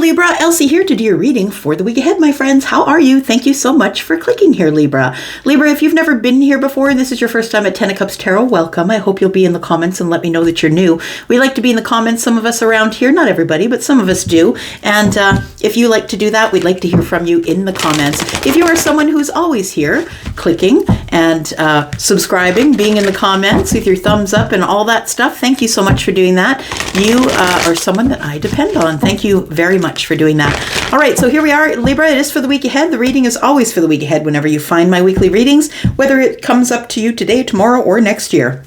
Libra, Elsie here to do your reading for the week ahead, my friends. How are you? Thank you so much for clicking here, Libra. Libra, if you've never been here before and this is your first time at Ten of Cups Tarot, welcome. I hope you'll be in the comments and let me know that you're new. We like to be in the comments, some of us around here, not everybody, but some of us do. And if you like to do that, we'd like to hear from you in the comments. If you are someone who's always here, clicking and subscribing, being in the comments with your thumbs up and all that stuff, thank you so much for doing that. You are someone that I depend on. Thank you very much for doing that. All right, so here we are, Libra. It is for the week ahead. The reading is always for the week ahead whenever you find my weekly readings, whether it comes up to you today, tomorrow, or next year.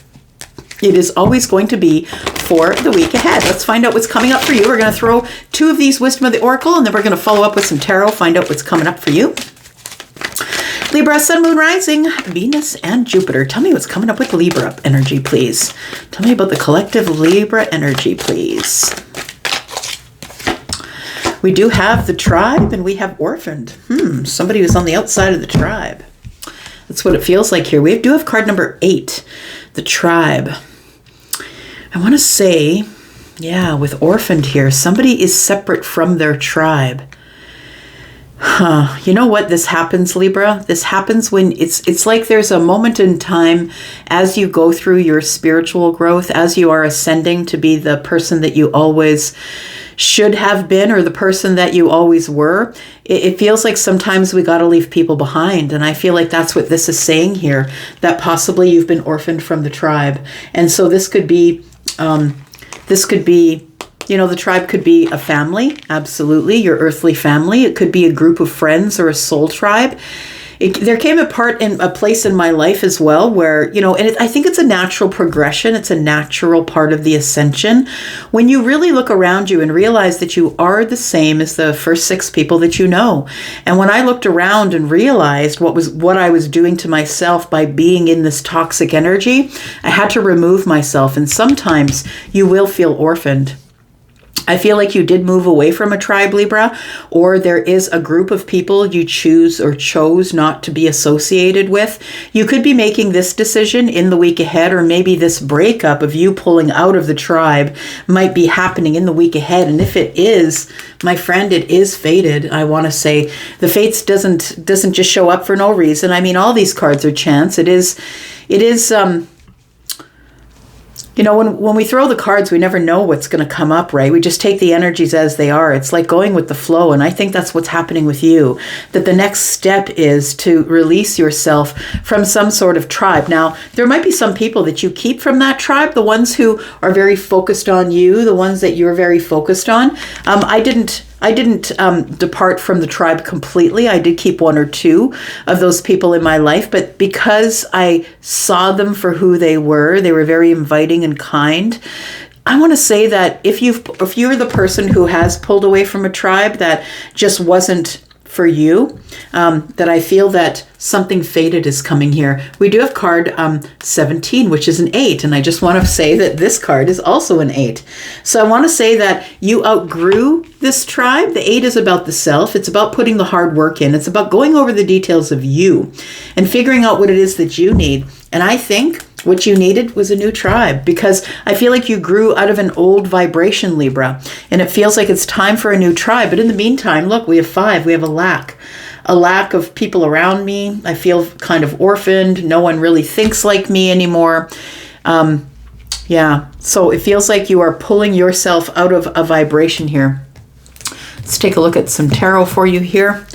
It is always going to be for the week ahead. Let's find out what's coming up for you. We're going to throw two of these Wisdom of the Oracle, and then we're going to follow up with some tarot, find out what's coming up for you. Libra, Sun, Moon, Rising, Venus, and Jupiter. Tell me what's coming up with Libra energy, please. Tell me about the collective Libra energy, please. We do have the tribe and we have orphaned. Somebody who's on the outside of the tribe. That's what it feels like here. We do have card number 8, the tribe. I want to say, yeah, with orphaned here, somebody is separate from their tribe. You know what? This happens, Libra. This happens when it's like there's a moment in time as you go through your spiritual growth, as you are ascending to be the person that you always should have been or the person that you always were. It feels like sometimes we got to leave people behind. And I feel like that's what this is saying here, that possibly you've been orphaned from the tribe. And so this could be, the tribe could be a family, absolutely, your earthly family. It could be a group of friends or a soul tribe. There came a place in my life as well where, I think it's a natural progression. It's a natural part of the ascension. When you really look around you and realize that you are the same as the first 6 people that you know. And when I looked around and realized what I was doing to myself by being in this toxic energy, I had to remove myself. And sometimes you will feel orphaned. I feel like you did move away from a tribe, Libra, or there is a group of people you choose or chose not to be associated with. You could be making this decision in the week ahead, or maybe this breakup of you pulling out of the tribe might be happening in the week ahead. And if it is, my friend, it is fated. I want to say the fates doesn't just show up for no reason. I mean, all these cards are chance. It is when we throw the cards, we never know what's going to come up, right? We just take the energies as they are. It's like going with the flow. And I think that's what's happening with you, that the next step is to release yourself from some sort of tribe. Now, there might be some people that you keep from that tribe, the ones who are very focused on you, the ones that you're very focused on. I didn't depart from the tribe completely. I did keep 1 or 2 of those people in my life, but because I saw them for who they were very inviting and kind. I want to say that if you're the person who has pulled away from a tribe that just wasn't for you, that I feel that something fated is coming here. We do have card 17, which is an 8. And I just want to say that this card is also an 8. So I want to say that you outgrew this tribe. The 8 is about the self. It's about putting the hard work in. It's about going over the details of you and figuring out what it is that you need. And I think what you needed was a new tribe, because I feel like you grew out of an old vibration, Libra, and it feels like it's time for a new tribe. But in the meantime, look, we have 5. We have a lack of people around me. I feel kind of orphaned. No one really thinks like me anymore. So it feels like you are pulling yourself out of a vibration here. Let's take a look at some tarot for you here.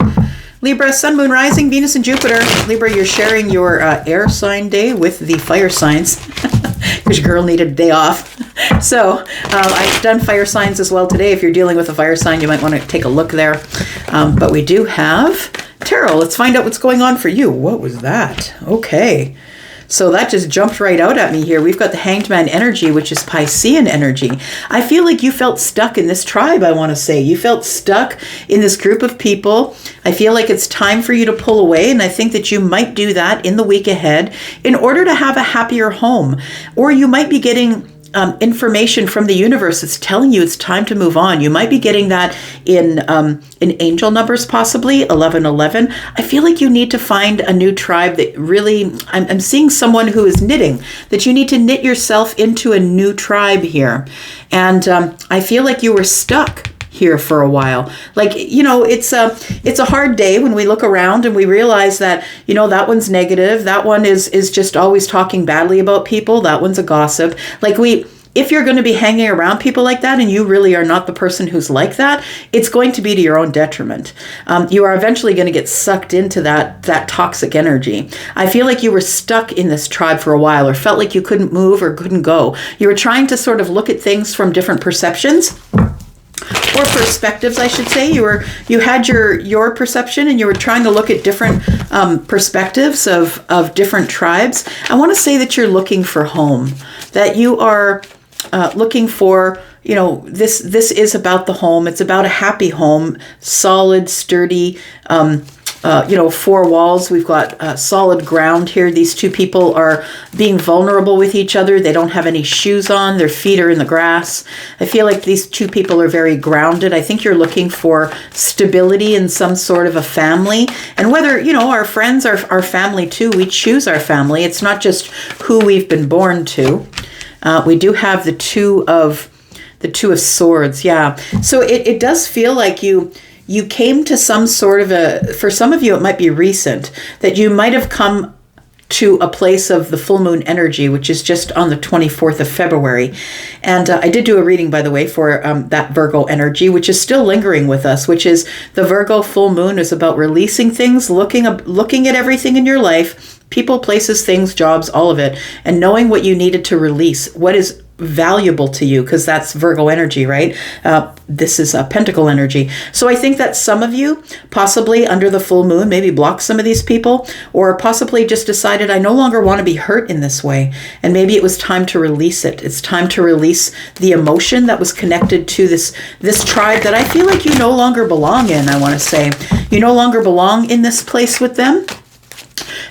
Libra, Sun, Moon, Rising, Venus, and Jupiter. Libra, you're sharing your air sign day with the fire signs because your girl needed a day off. So I've done fire signs as well today. If you're dealing with a fire sign, you might want to take a look there. But we do have tarot. Let's find out what's going on for you. What was that? Okay. So that just jumped right out at me here. We've got the Hanged Man energy, which is Piscean energy. I feel like you felt stuck in this tribe, I want to say. You felt stuck in this group of people. I feel like it's time for you to pull away, and I think that you might do that in the week ahead in order to have a happier home. Or you might be getting information from the universe that's telling you it's time to move on. You might be getting that in angel numbers, possibly 1111. I feel like you need to find a new tribe that really, I'm seeing someone who is knitting, that you need to knit yourself into a new tribe here. And I feel like you were stuck here for a while. Like, it's a hard day when we look around and we realize that, that one's negative. That one is just always talking badly about people. That one's a gossip. Like if you're going to be hanging around people like that and you really are not the person who's like that, it's going to be to your own detriment. You are eventually going to get sucked into that toxic energy. I feel like you were stuck in this tribe for a while, or felt like you couldn't move or couldn't go. You were trying to sort of look at things from different perceptions. Or perspectives, I should say. You had your perception, and you were trying to look at different perspectives of different tribes. I want to say that you're looking for home, that you are looking for, this is about the home. It's about a happy home, solid, sturdy, four walls. We've got solid ground here. These two people are being vulnerable with each other. They don't have any shoes on. Their feet are in the grass. I feel like these two people are very grounded. I think you're looking for stability in some sort of a family. And whether, our friends are our family too, we choose our family. It's not just who we've been born to. We do have the two of swords. Yeah. So it does feel like you came to some sort of for some of you, it might be recent, that you might have come to a place of the full moon energy, which is just on the 24th of February. And I did do a reading, by the way, for that Virgo energy, which is still lingering with us, which is the Virgo full moon is about releasing things, looking at everything in your life, people, places, things, jobs, all of it, and knowing what you needed to release, what is valuable to you, because that's Virgo energy, right? This is a pentacle energy. So I think that some of you possibly under the full moon maybe blocked some of these people, or possibly just decided, I no longer want to be hurt in this way. And maybe it was time to release it. It's time to release the emotion that was connected to this tribe that I feel like you no longer belong in. I want to say you no longer belong in this place with them.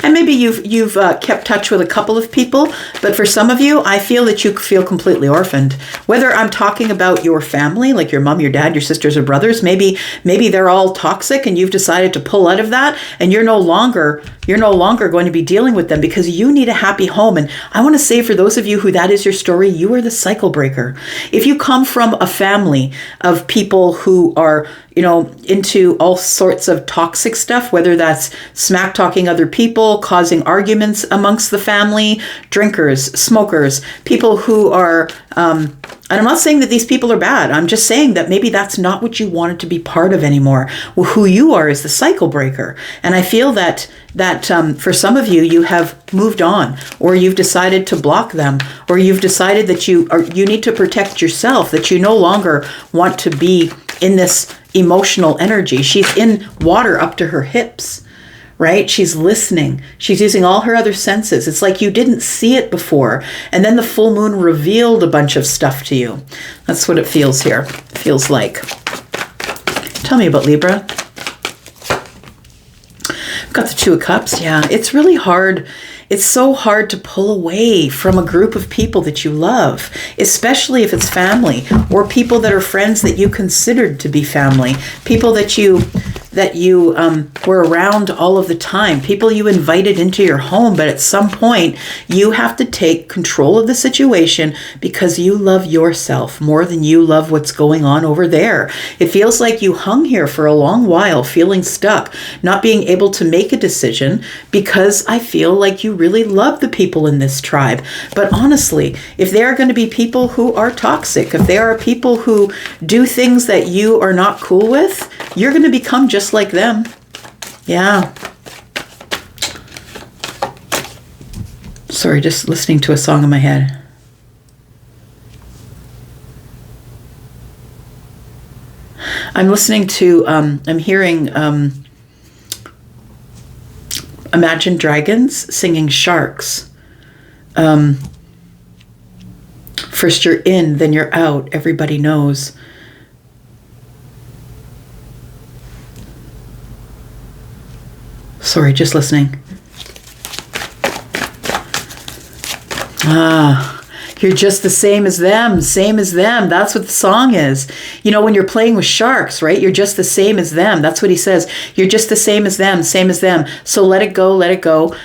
And maybe you've kept touch with a couple of people, but for some of you, I feel that you feel completely orphaned. Whether I'm talking about your family, like your mom, your dad, your sisters or brothers, maybe they're all toxic and you've decided to pull out of that, and you're no longer going to be dealing with them because you need a happy home. And I want to say, for those of you who that is your story, you are the cycle breaker. If you come from a family of people who are into all sorts of toxic stuff, whether that's smack talking other people, causing arguments amongst the family, drinkers, smokers, people who are, and I'm not saying that these people are bad. I'm just saying that maybe that's not what you wanted to be part of anymore. Well, who you are is the cycle breaker. And I feel that for some of you, you have moved on, or you've decided to block them, or you've decided that you need to protect yourself, that you no longer want to be in this emotional energy. She's in water up to her hips, right? She's listening. She's using all her other senses. It's like you didn't see it before. And then the full moon revealed a bunch of stuff to you. That's what it feels here. It feels like. Tell me about Libra. I've got the Two of Cups. Yeah, it's really hard. It's so hard to pull away from a group of people that you love, especially if it's family or people that are friends that you considered to be family, people that you were around all of the time, people you invited into your home. But at some point, you have to take control of the situation because you love yourself more than you love what's going on over there. It feels like you hung here for a long while, feeling stuck, not being able to make a decision, because I feel like you really love the people in this tribe. But honestly, if there are going to be people who are toxic, if there are people who do things that you are not cool with, you're going to become just like them. Yeah. Sorry, just listening to a song in my head. I'm listening to, I'm hearing Imagine Dragons singing Sharks. First you're in, then you're out. Everybody knows. Sorry, just listening. You're just the same as them, same as them. That's what the song is. When you're playing with sharks, right? You're just the same as them. That's what he says. You're just the same as them, same as them. So let it go, let it go.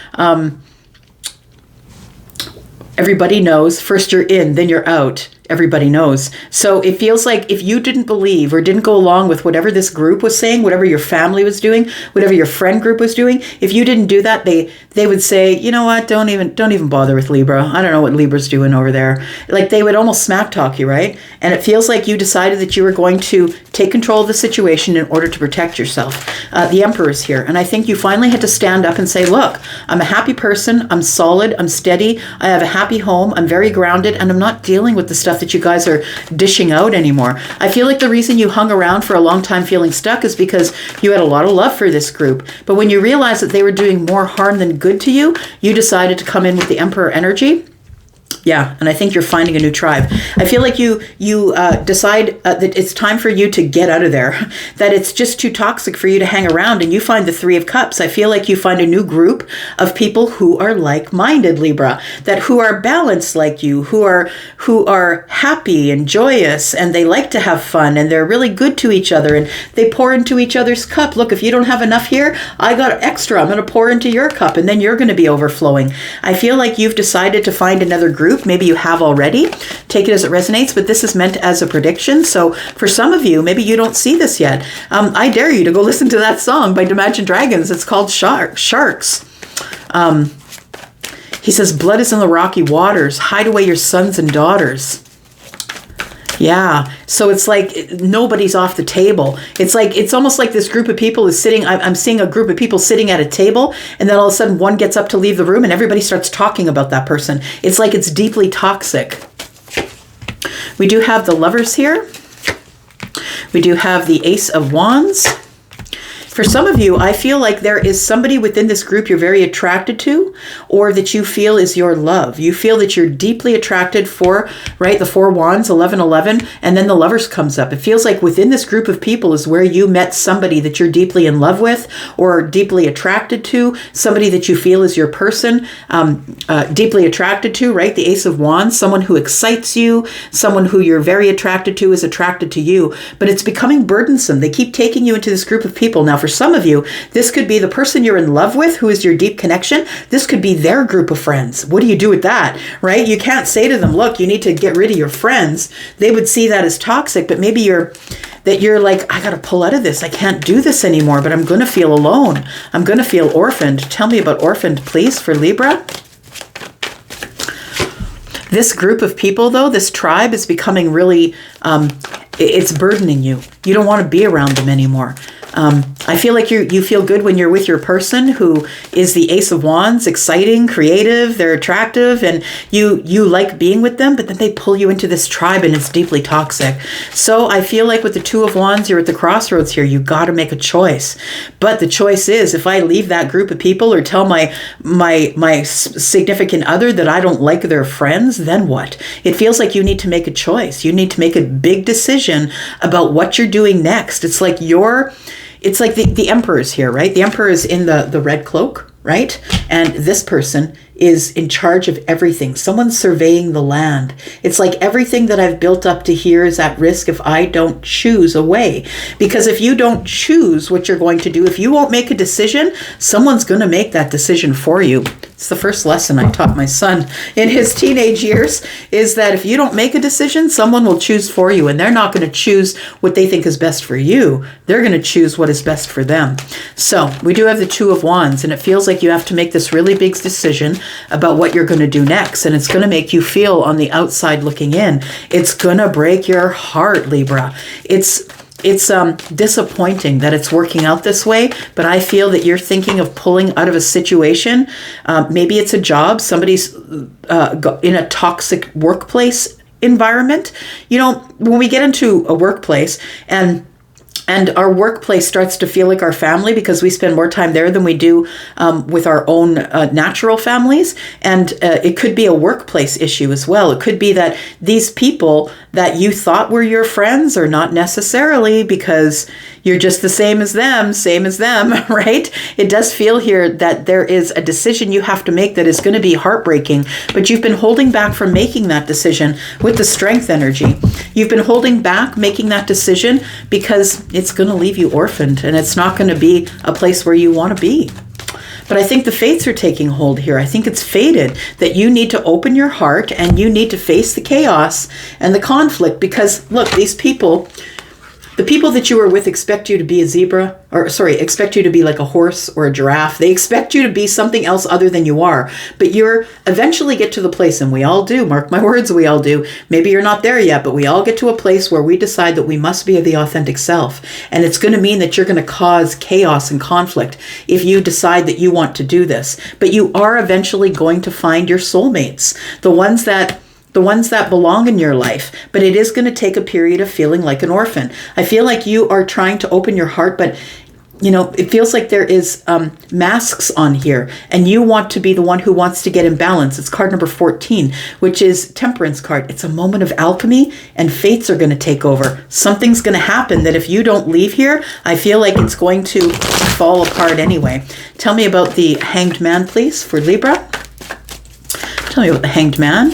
Everybody knows, first you're in, then you're out. everybody knows. So it feels like if you didn't believe or didn't go along with whatever this group was saying, whatever your family was doing, whatever your friend group was doing, if you didn't do that, they would say, you know what, don't even bother with Libra. I don't know what Libra's doing over there. Like they would almost smack talk you, right? And it feels like you decided that you were going to take control of the situation in order to protect yourself. The Emperor's here. And I think you finally had to stand up and say, look, I'm a happy person. I'm solid. I'm steady. I have a happy home. I'm very grounded. And I'm not dealing with the stuff that you guys are dishing out anymore. I feel like the reason you hung around for a long time feeling stuck is because you had a lot of love for this group. But when you realized that they were doing more harm than good to you, you decided to come in with the Emperor energy. Yeah, and I think you're finding a new tribe. I feel like you decide that it's time for you to get out of there, that it's just too toxic for you to hang around, and you find the Three of Cups. I feel like you find a new group of people who are like-minded, Libra, that who are balanced like you, who are happy and joyous, and they like to have fun, and they're really good to each other, and they pour into each other's cup. Look, if you don't have enough here, I got extra. I'm going to pour into your cup, and then you're going to be overflowing. I feel like you've decided to find another group. Maybe you have already. Take it as it resonates, but this is meant as a prediction. So for some of you, maybe you don't see this yet. I dare you to go listen to that song by Imagine Dragons. It's called Sharks. He says, blood is in the rocky waters. Hide away your sons and daughters. Yeah. So it's like nobody's off the table. It's almost like this group of people is sitting. I'm seeing a group of people sitting at a table, and then all of a sudden one gets up to leave the room and everybody starts talking about that person. It's like it's deeply toxic. We do have the Lovers here. We do have the Ace of Wands. For some of you, I feel like there is somebody within this group you're very attracted to, or that you feel is your love. You feel that you're deeply attracted for, right? The Four Wands, 1111, and then the Lovers comes up. It feels like within this group of people is where you met somebody that you're deeply in love with or deeply attracted to, somebody that you feel is your person, deeply attracted to, right? The Ace of Wands, someone who excites you, someone who you're very attracted to is attracted to you, but it's becoming burdensome. They keep taking you into this group of people. Now, for some of you, this could be the person you're in love with, who is your deep connection. This could be their group of friends. What do you do with that, right? You can't say to them, look, you need to get rid of your friends. They would see that as toxic, but maybe you're like, I got to pull out of this. I can't do this anymore, but I'm going to feel alone. I'm going to feel orphaned. Tell me about orphaned, please, for Libra. This group of people, though, this tribe is becoming really, it's burdening you. You don't want to be around them anymore. I feel like you feel good when you're with your person who is the Ace of Wands, exciting, creative, they're attractive, and you like being with them, but then they pull you into this tribe and it's deeply toxic. So I feel like with the Two of Wands, you're at the crossroads here. You got to make a choice. But the choice is, if I leave that group of people or tell my significant other that I don't like their friends, then what? It feels like you need to make a choice. You need to make a big decision about what you're doing next. It's like the Emperor's here, right? The Emperor is in the red cloak, right? And this person is in charge of everything. Someone's surveying the land. It's like everything that I've built up to here is at risk if I don't choose a way. Because if you don't choose what you're going to do, if you won't make a decision, someone's going to make that decision for you. It's the first lesson I taught my son in his teenage years, is that if you don't make a decision, someone will choose for you, and they're not going to choose what they think is best for you. They're going to choose what is best for them. So we do have the Two of Wands, and it feels like you have to make this really big decision about what you're going to do next, and it's going to make you feel on the outside looking in. It's going to break your heart, Libra. It's disappointing that it's working out this way, but I feel that you're thinking of pulling out of a situation. Maybe it's a job. Somebody's in a toxic workplace environment. You know, when we get into a workplace and our workplace starts to feel like our family because we spend more time there than we do with our own natural families. And it could be a workplace issue as well. It could be that these people that you thought were your friends are not necessarily, because you're just the same as them, right? It does feel here that there is a decision you have to make that is going to be heartbreaking, but you've been holding back from making that decision with the Strength energy. You've been holding back making that decision because it's going to leave you orphaned, and it's not going to be a place where you want to be. But I think the fates are taking hold here. I think it's fated that you need to open your heart and you need to face the chaos and the conflict, because look, these people, the people that you are with expect you to be a zebra, expect you to be like a horse or a giraffe. They expect you to be something else other than you are. But you're eventually get to the place, and we all do, mark my words, we all do. Maybe you're not there yet, but we all get to a place where we decide that we must be the authentic self. And it's going to mean that you're going to cause chaos and conflict if you decide that you want to do this. But you are eventually going to find your soulmates, the ones that belong in your life. But it is going to take a period of feeling like an orphan. I feel like you are trying to open your heart, but it feels like there is masks on here, and you want to be the one who wants to get in balance. It's card number 14, which is Temperance card. It's a moment of alchemy, and fates are going to take over. Something's going to happen that if you don't leave here, I feel like it's going to fall apart anyway. Tell me about the Hanged Man, please, for Libra. Tell me about the Hanged Man.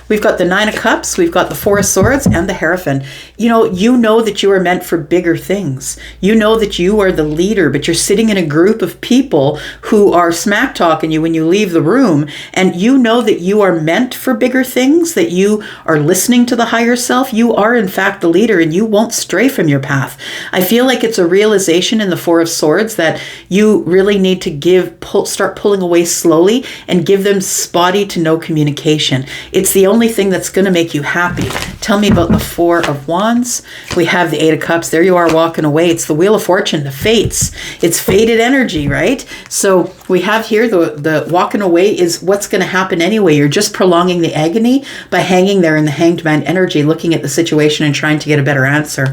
We've got the Nine of Cups, we've got the Four of Swords, and the Hierophant. You know that you are meant for bigger things. You know that you are the leader, but you're sitting in a group of people who are smack talking you when you leave the room, and you know that you are meant for bigger things, that you are listening to the higher self. You are, in fact, the leader, and you won't stray from your path. I feel like it's a realization in the Four of Swords that you really need to start pulling away slowly and give them spotty to no communication. It's the only thing that's going to make you happy. Tell me about the Four of Wands. We have the Eight of Cups. There you are walking away. It's the Wheel of Fortune, the fates. It's fated energy, right? So we have here the walking away is what's going to happen anyway. You're just prolonging the agony by hanging there in the Hanged Man energy, looking at the situation and trying to get a better answer.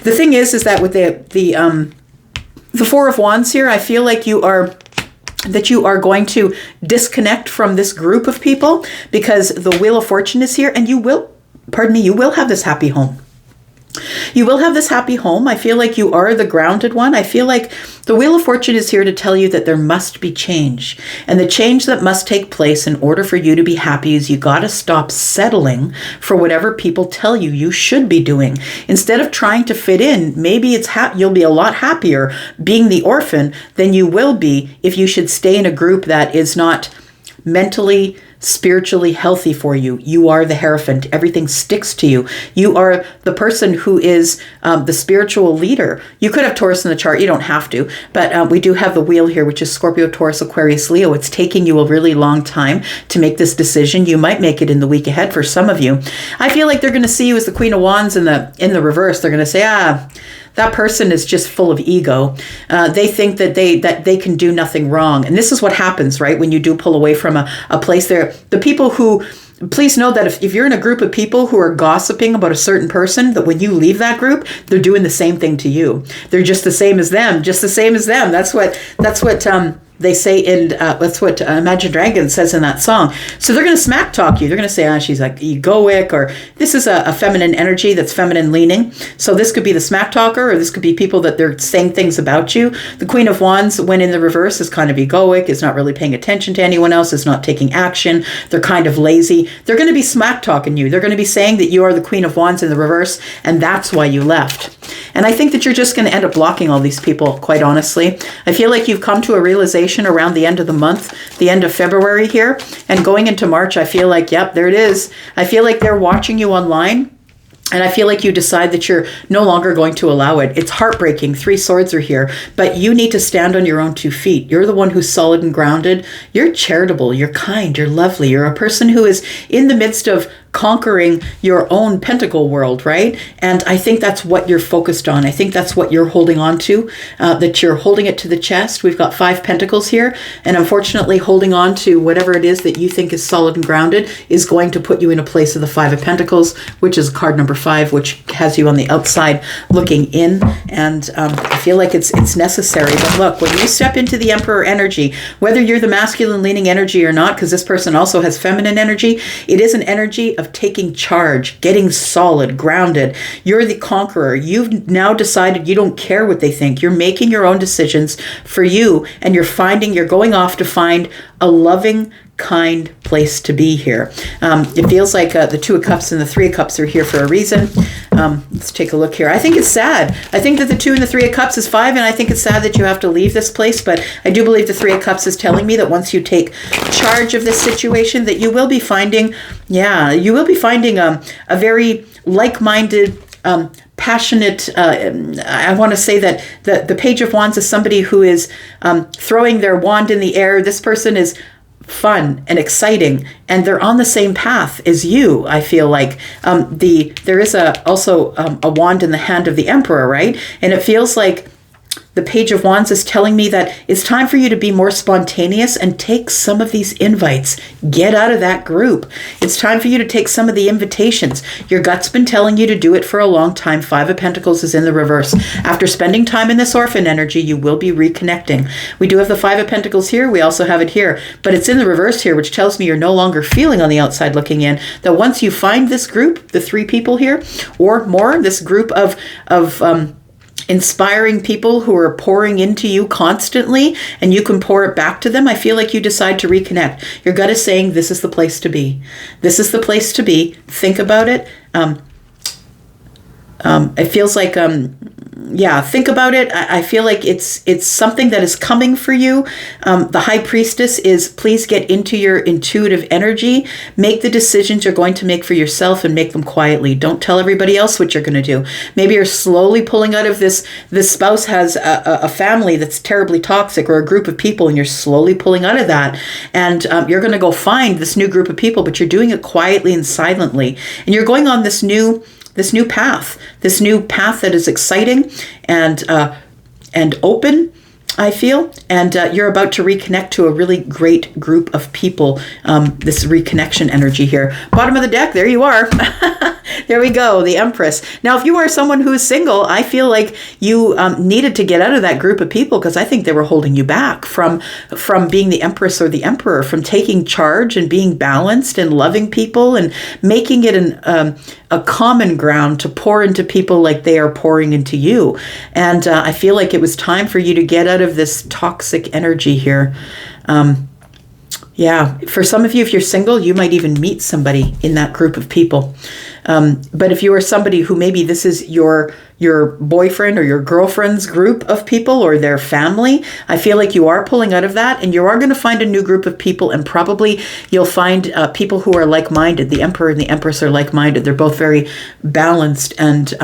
The thing is that with the Four of Wands here, I feel like you are going to disconnect from this group of people because the Wheel of Fortune is here, and you will have this happy home. You will have this happy home. I feel like you are the grounded one. I feel like the Wheel of Fortune is here to tell you that there must be change. And the change that must take place in order for you to be happy is you got to stop settling for whatever people tell you you should be doing. Instead of trying to fit in, maybe you'll be a lot happier being the orphan than you will be if you should stay in a group that is not mentally, spiritually healthy for you. You are the Hierophant. Everything sticks to you. You are the person who is the spiritual leader. You could have Taurus in the chart. You don't have to. But we do have the wheel here, which is Scorpio, Taurus, Aquarius, Leo. It's taking you a really long time to make this decision. You might make it in the week ahead for some of you. I feel like they're going to see you as the Queen of Wands in the reverse. They're going to say, that person is just full of ego. They think that they can do nothing wrong. And this is what happens, right? When you do pull away from a place there. The people who, please know that if you're in a group of people who are gossiping about a certain person, that when you leave that group, they're doing the same thing to you. They're just the same as them, That's what they say that's what Imagine Dragons says in that song. So they're going to smack talk you. They're going to say, she's like egoic, or this is a feminine energy that's feminine leaning. So this could be the smack talker, or this could be people that they're saying things about you. The Queen of Wands, when in the reverse, is kind of egoic, is not really paying attention to anyone else, is not taking action. They're kind of lazy. They're going to be smack talking you. They're going to be saying that you are the Queen of Wands in the reverse, and that's why you left. And I think that you're just going to end up blocking all these people, quite honestly. I feel like you've come to a realization around the end of the month, the end of February here, and going into March, I feel like, yep, there it is. I feel like they're watching you online. And I feel like you decide that you're no longer going to allow it. It's heartbreaking. 3 swords are here. But you need to stand on your own 2 feet. You're the one who's solid and grounded. You're charitable. You're kind. You're lovely. You're a person who is in the midst of conquering your own pentacle world, right? And I think that's what you're focused on. I think that's what you're holding on to, that you're holding it to the chest. We've got 5 pentacles here. And unfortunately, holding on to whatever it is that you think is solid and grounded is going to put you in a place of the 5 of Pentacles, which is card number 5, which has you on the outside looking in. And I feel like it's necessary. But look, when you step into the Emperor energy, whether you're the masculine leaning energy or not, because this person also has feminine energy, it is an energy of taking charge, getting solid, grounded. You're the conqueror. You've now decided you don't care what they think. You're making your own decisions for you, and you're going off to find a loving, kind place to be here. It feels like the Two of Cups and the Three of Cups are here for a reason. Let's take a look here. I think it's sad. I think that the Two and the Three of Cups is 5, and I think it's sad that you have to leave this place, but I do believe the Three of Cups is telling me that once you take charge of this situation, that you will be finding, a very like-minded, passionate, I want to say that the Page of Wands is somebody who is throwing their wand in the air. This person is fun and exciting, and they're on the same path as you. I feel like there is also a wand in the hand of the Emperor, right? And it feels like the Page of Wands is telling me that it's time for you to be more spontaneous and take some of these invites. Get out of that group. It's time for you to take some of the invitations. Your gut's been telling you to do it for a long time. 5 of Pentacles is in the reverse. After spending time in this orphan energy, you will be reconnecting. We do have the 5 of Pentacles here. We also have it here, but it's in the reverse here, which tells me you're no longer feeling on the outside looking in. That once you find this group, the 3 people here or more, this group of inspiring people who are pouring into you constantly, and you can pour it back to them, I feel like you decide to reconnect. Your gut is saying, this is the place to be. This is the place to be. Think about it. It feels like, think about it. I feel like it's something that is coming for you. The High Priestess is, please get into your intuitive energy. Make the decisions you're going to make for yourself and make them quietly. Don't tell everybody else what you're going to do. Maybe you're slowly pulling out of this spouse has a family that's terribly toxic, or a group of people, and you're slowly pulling out of that. And you're going to go find this new group of people, but you're doing it quietly and silently. And you're going on this new path that is exciting and open, I feel, and you're about to reconnect to a really great group of people. This reconnection energy here. Bottom of the deck, there you are. There we go, the Empress. Now, if you are someone who is single, I feel like you needed to get out of that group of people, because I think they were holding you back from being the Empress or the Emperor, from taking charge and being balanced and loving people and making it a common ground to pour into people like they are pouring into you. And I feel like it was time for you to get out of this toxic energy here. For some of you, if you're single, you might even meet somebody in that group of people. But if you are somebody who maybe this is your boyfriend or your girlfriend's group of people or their family, I feel like you are pulling out of that, and you are going to find a new group of people, and probably you'll find people who are like-minded. The Emperor and the Empress are like-minded. They're both very balanced and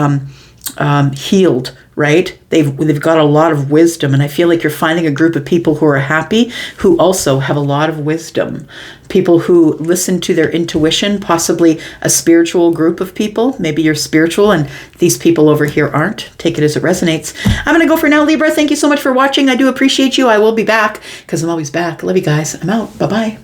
healed, right? They've got a lot of wisdom, and I feel like you're finding a group of people who are happy, who also have a lot of wisdom. People who listen to their intuition, possibly a spiritual group of people. Maybe you're spiritual and these people over here aren't. Take it as it resonates. I'm going to go for now, Libra. Thank you so much for watching. I do appreciate you. I will be back, because I'm always back. Love you guys. I'm out. Bye-bye.